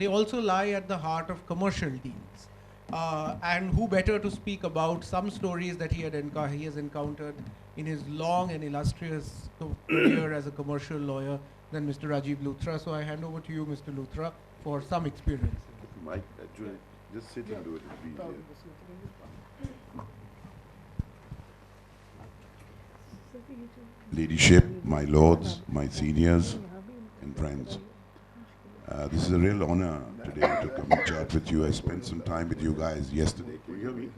they also lie at the heart of commercial deals. And who better to speak about some stories that he has encountered in his long and illustrious career as a commercial lawyer than Mr. Rajiv Luthra. So I hand over to you, Mr. Luthra, for some experience. Mike, actually, just sit and do it. It'll be easier. Ladyship, my lords, my seniors, and friends. This is a real honor today to come and chat with you. I spent some time with you guys yesterday. Can you hear me?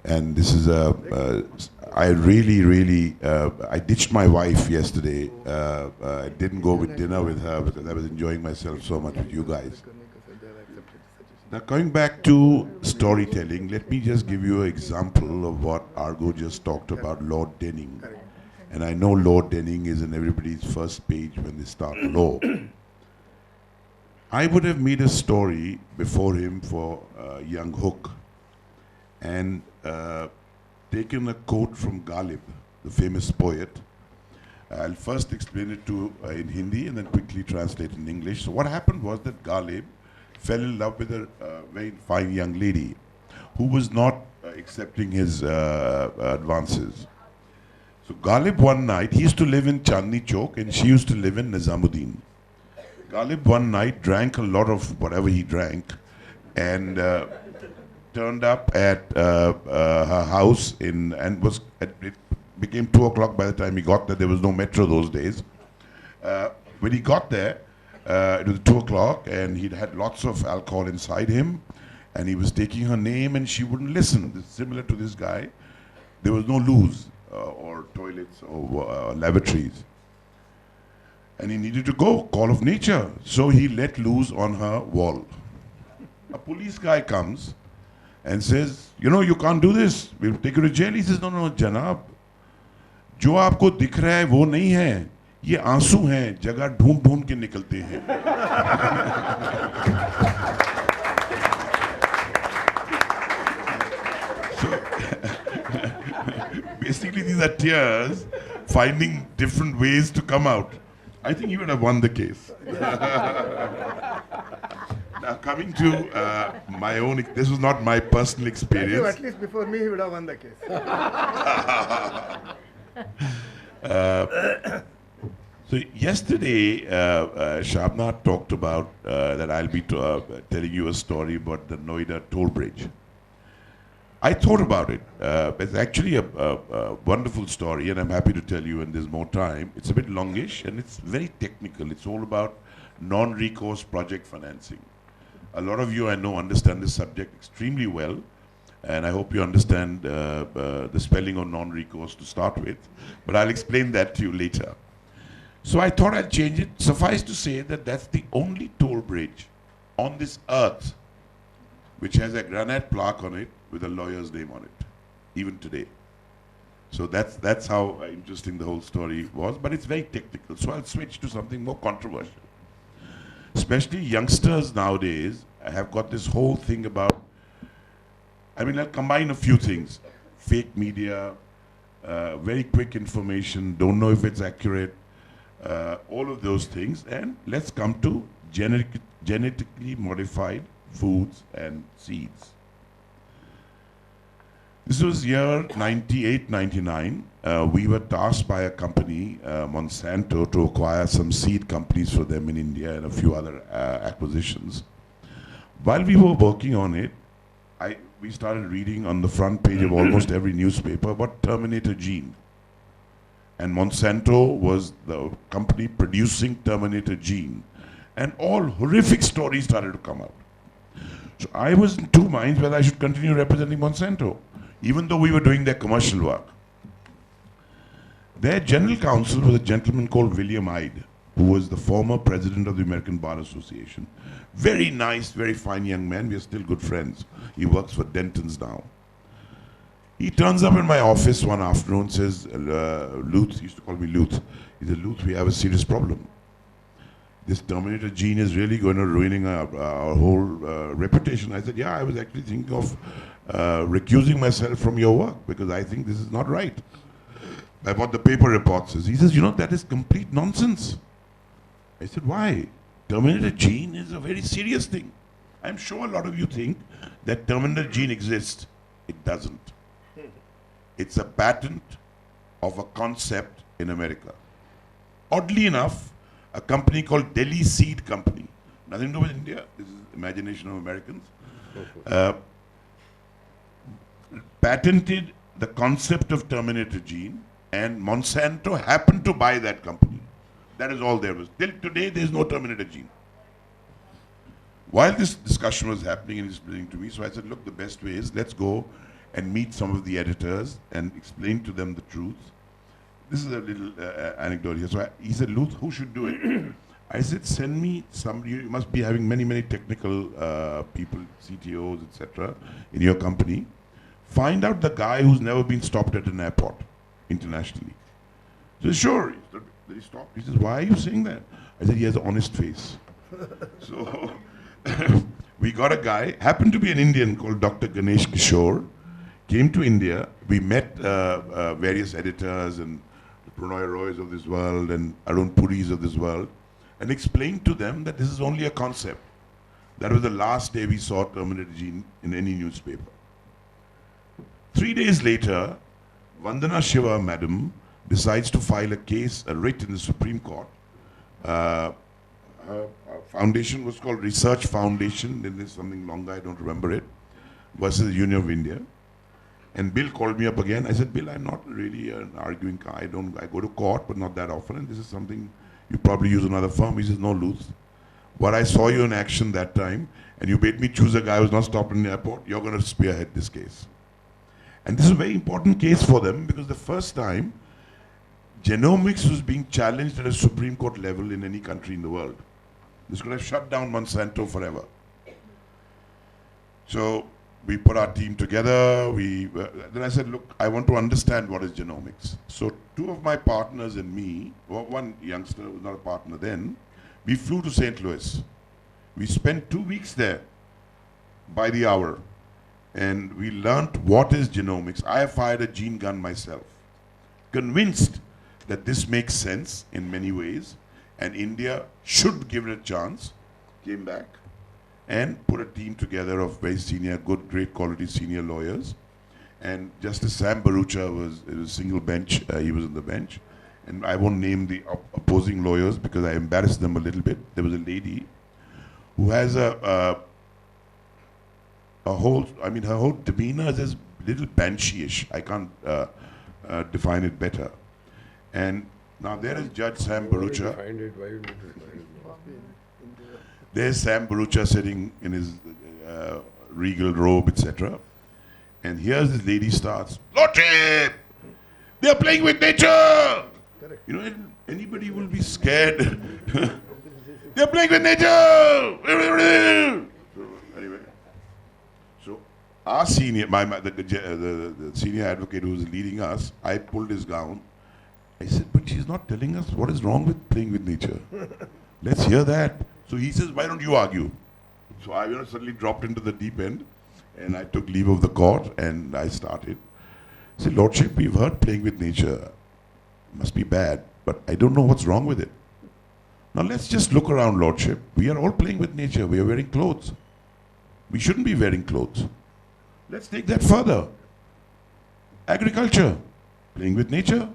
And this is I really, I ditched my wife yesterday. I didn't go with dinner with her because I was enjoying myself so much with you guys. Now coming back to storytelling, let me just give you an example of what Argo just talked about, Lord Denning. And I know Lord Denning is in everybody's first page when they start law. I would have made a story before him for young Hook and taken a quote from Ghalib, the famous poet. I'll first explain it in Hindi and then quickly translate in English. So what happened was that Ghalib fell in love with a very fine young lady who was not accepting his advances. So Ghalib one night, he used to live in Chandni Chowk and she used to live in Nizamuddin. Ghalib one night drank a lot of whatever he drank and turned up at her house and it became 2 o'clock by the time he got there. There was no metro those days. When he got there, it was 2 o'clock and he'd had lots of alcohol inside him and he was taking her name and she wouldn't listen. This is similar to this guy. There was no loos or toilets or lavatories. And he needed to go, call of nature. So he let loose on her wall. A police guy comes and says, you know, you can't do this. We'll take you to jail. He says, no, no, Janab. जो आपको दिख रहा है वो नहीं है. ये आंसू हैं, जगह ढूंढ ढूंढ के निकलते हैं. So, basically these are tears finding different ways to come out. I think you would have won the case. Now coming to my own, this was not my personal experience. At least before me he would have won the case. So yesterday, Shabna talked about that I'll be telling you a story about the Noida toll bridge. I thought about it. It's actually a wonderful story, and I'm happy to tell you when there's more time. It's a bit longish, and it's very technical. It's all about non-recourse project financing. A lot of you, I know, understand this subject extremely well, and I hope you understand the spelling of non-recourse to start with, but I'll explain that to you later. So I thought I'd change it. Suffice to say that that's the only toll bridge on this earth which has a granite plaque on it with a lawyer's name on it, even today. So that's how interesting the whole story was, but it's very technical. So I'll switch to something more controversial. Especially youngsters nowadays have got this whole thing about, I mean, I'll combine a few things. Fake media, very quick information, don't know if it's accurate, all of those things. And let's come to genetically modified foods and seeds. This was year 98, 99. We were tasked by a company, Monsanto, to acquire some seed companies for them in India and a few other acquisitions. While we were working on it, we started reading on the front page of almost every newspaper about Terminator gene. And Monsanto was the company producing Terminator gene. And all horrific stories started to come out. So I was in two minds whether I should continue representing Monsanto, even though we were doing their commercial work. Their general counsel was a gentleman called William Ide, who was the former president of the American Bar Association. Very nice, very fine young man. We are still good friends. He works for Denton's now. He turns up in my office one afternoon and says, Luth, he used to call me Luth. He said, Luth, we have a serious problem. This Terminator gene is really going to ruining our whole reputation. I said, yeah, I was actually thinking of recusing myself from your work because I think this is not right. What the paper report says. He says, you know, that is complete nonsense. I said, why? Terminator gene is a very serious thing. I'm sure a lot of you think that Terminator gene exists. It doesn't. It's a patent of a concept in America. Oddly enough, a company called Delhi Seed Company, nothing to do with India, this is imagination of Americans, patented the concept of Terminator gene, and Monsanto happened to buy that company. That is all there was. Till today, there is no Terminator gene. While this discussion was happening and explaining to me, so I said, look, the best way is let's go and meet some of the editors and explain to them the truth. This is a little anecdote here. So he said, Luth, who should do it? I said, send me somebody. You must be having many, many technical people, CTOs, etc., in your company. Find out the guy who's never been stopped at an airport internationally. So he said, sure. Then he stopped. He says, why are you saying that? I said, he has an honest face. So we got a guy, happened to be an Indian called Dr. Ganesh Kishore, came to India. We met various editors and the Prannoy Roys of this world and Arun Puris of this world, and explained to them that this is only a concept. That was the last day we saw Terminator gene in any newspaper. 3 days later, Vandana Shiva, madam, decides to file a case, a writ in the Supreme Court. Her foundation was called Research Foundation, then there's something longer, I don't remember it, versus the Union of India. And Bill called me up again. I said, Bill, I'm not really an arguing guy. I go to court, but not that often, and this is something you probably use another firm. He says, no, Luth. But I saw you in action that time, and you made me choose a guy who's not stopped in the airport. You're going to spearhead this case. And this is a very important case for them because the first time genomics was being challenged at a Supreme Court level in any country in the world. This could have shut down Monsanto forever. So we put our team together. Then I said, look, I want to understand what is genomics. So two of my partners and me, one youngster who was not a partner then, we flew to St. Louis. We spent 2 weeks there by the hour. And we learnt what is genomics. I have fired a gene gun myself, convinced that this makes sense in many ways, and India should give it a chance. Came back and put a team together of very senior, good, great quality senior lawyers. And Justice Sam Barucha was single bench, he was on the bench. And I won't name the opposing lawyers because I embarrassed them a little bit. There was a lady who has her whole demeanor is as little banshee-ish. I can't define it better. And now there is Judge Sam Barucha. There's Sam Barucha sitting in his regal robe, etc. And here's this lady starts, Lordship! They're playing with nature! You know, anybody will be scared. They're playing with nature! So, anyway. Our senior, the senior advocate who was leading us, I pulled his gown. I said, but she's not telling us what is wrong with playing with nature. Let's hear that. So he says, why don't you argue? So I suddenly dropped into the deep end and I took leave of the court and I started. I said, Lordship, we've heard playing with nature. Must be bad, but I don't know what's wrong with it. Now let's just look around, Lordship. We are all playing with nature. We are wearing clothes. We shouldn't be wearing clothes. Let's take that further. Agriculture, playing with nature.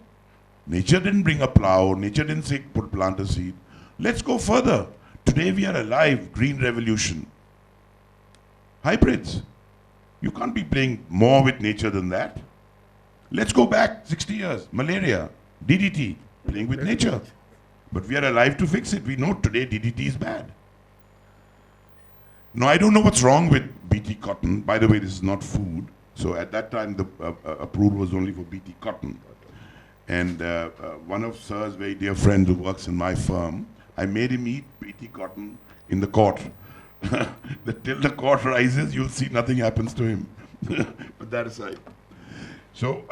Nature didn't bring a plow. Nature didn't say plant a seed. Let's go further. Today we are alive, green revolution. Hybrids. You can't be playing more with nature than that. Let's go back 60 years. Malaria, DDT, playing with nature. But we are alive to fix it. We know today DDT is bad. Now, I don't know what's wrong with BT cotton. By the way, this is not food. So at that time, the approval was only for BT cotton. And one of Sir's very dear friends who works in my firm, I made him eat BT cotton in the court. Till the court rises, you'll see nothing happens to him. Put that aside. So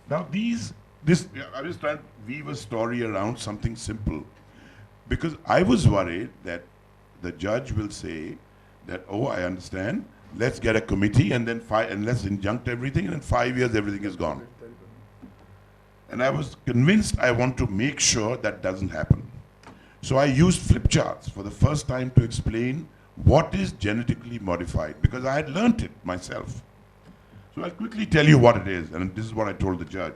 now I was trying to weave a story around something simple. Because I was worried that the judge will say, that, oh, I understand, let's get a committee and then let's injunct everything and in 5 years everything is gone. And I was convinced I want to make sure that doesn't happen. So I used flip charts for the first time to explain what is genetically modified, because I had learnt it myself. So I'll quickly tell you what it is, and this is what I told the judge.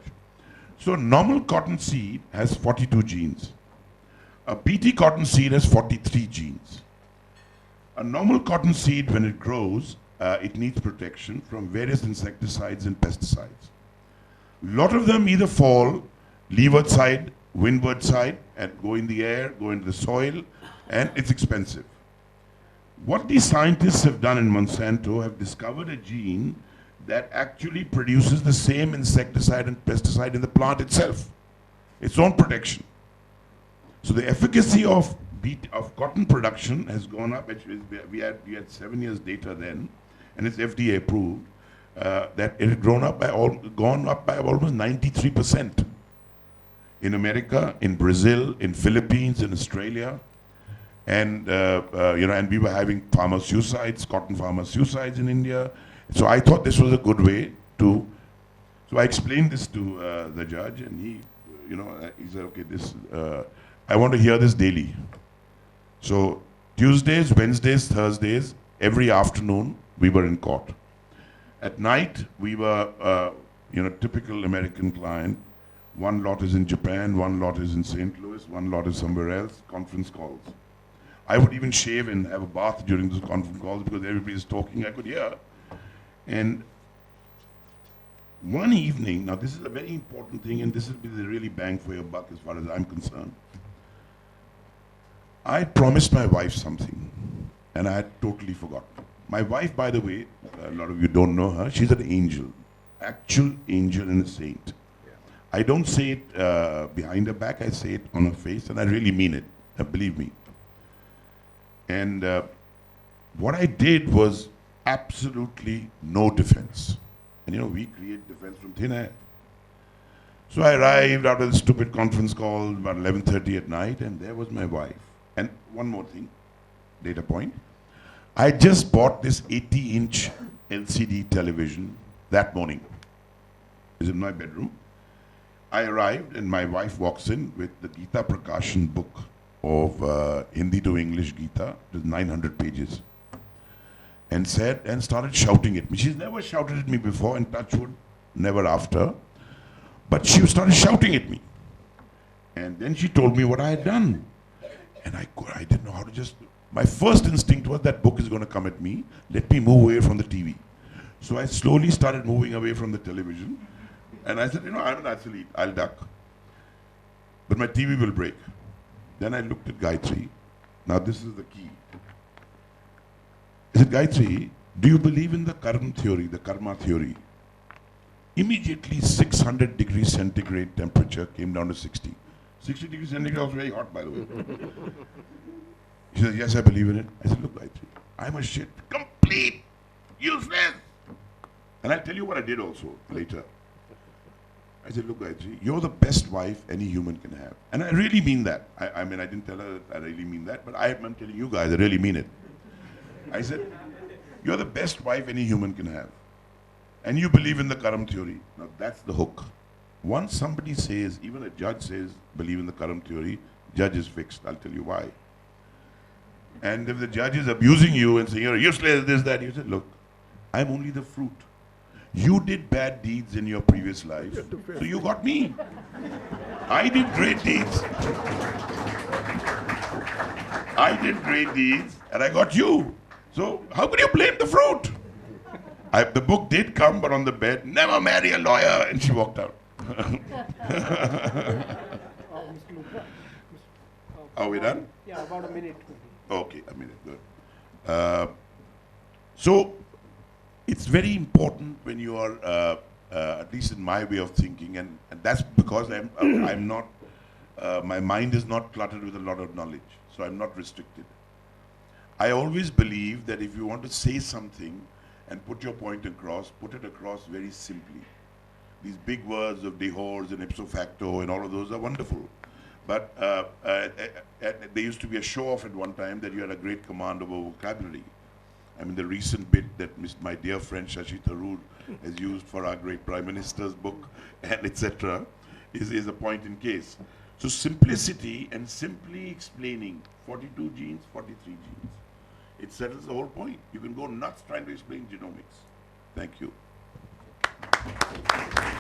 So normal cotton seed has 42 genes. A BT cotton seed has 43 genes. A normal cotton seed, when it grows, it needs protection from various insecticides and pesticides. A lot of them either fall leeward side, windward side, and go in the air, go into the soil, and it's expensive. What these scientists have done in Monsanto have discovered a gene that actually produces the same insecticide and pesticide in the plant itself, its own protection. So the efficacy of cotton production has gone up. We had 7 years data then, and it's FDA approved, that it had gone up by almost 93% in America, in Brazil, in Philippines, in Australia. And and we were having farmer suicides, cotton farmer suicides in India. So I thought this was a good way to. So I explained this to the judge, and he said, okay, I want to hear this daily. So Tuesdays, Wednesdays, Thursdays, every afternoon we were in court. At night we were, typical American client. One lot is in Japan, one lot is in St. Louis, one lot is somewhere else. Conference calls. I would even shave and have a bath during those conference calls because everybody is talking. I could hear. And one evening, now this is a very important thing, and this will be the really bang for your buck as far as I'm concerned. I promised my wife something, and I had totally forgotten. My wife, by the way, a lot of you don't know her, she's an angel, actual angel and a saint. I don't say it behind her back, I say it on her face, and I really mean it, believe me. And what I did was absolutely no defense. And we create defense from thin air. So I arrived after the stupid conference call about 11:30 at night, and there was my wife. And one more thing, data point. I just bought this 80-inch LCD television that morning. It's in my bedroom. I arrived, and my wife walks in with the Gita Prakashan book of Hindi to English Gita. It was 900 pages. And started shouting at me. She's never shouted at me before, and touch wood, never after. But she started shouting at me. And then she told me what I had done. And I didn't know how to my first instinct was that book is going to come at me. Let me move away from the TV. So I slowly started moving away from the television. And I said, I'm an athlete, I'll duck. But my TV will break. Then I looked at Gayatri. Now this is the key. I said, Gayatri, do you believe in the karma theory, the karma theory? Immediately 600 degrees centigrade temperature came down to 60. 60 degrees centigrade was very hot, by the way. She said, yes, I believe in it. I said, look, Gayatri, I'm a shit, complete, useless. And I'll tell you what I did also later. I said, look, Gayatri, you're the best wife any human can have. And I really mean that. I didn't tell her that I really mean that, but I'm telling you guys, I really mean it. I said, you're the best wife any human can have. And you believe in the karma theory. Now that's the hook. Once somebody says, even a judge says, believe in the karma theory, judge is fixed. I'll tell you why. And if the judge is abusing you and saying, you're useless, this, that, you say, look, I'm only the fruit. You did bad deeds in your previous life, so you got me. I did great deeds. And I got you. So how could you blame the fruit? The book did come, but on the bed, never marry a lawyer, and she walked out. Are we done? Yeah, about a minute. Okay, a minute, good. So it's very important when you are, at least in my way of thinking, and that's because I'm not, my mind is not cluttered with a lot of knowledge, so I'm not restricted. I always believe that if you want to say something and put your point across, put it across very simply. These big words of dehors and ipso facto and all of those are wonderful. But there used to be a show-off at one time that you had a great command over vocabulary. I mean, the recent bit that my dear friend Shashi Tharoor has used for our great Prime Minister's book, and etc., is a point in case. So simplicity and simply explaining 42 genes, 43 genes. It settles the whole point. You can go nuts trying to explain genomics. Thank you.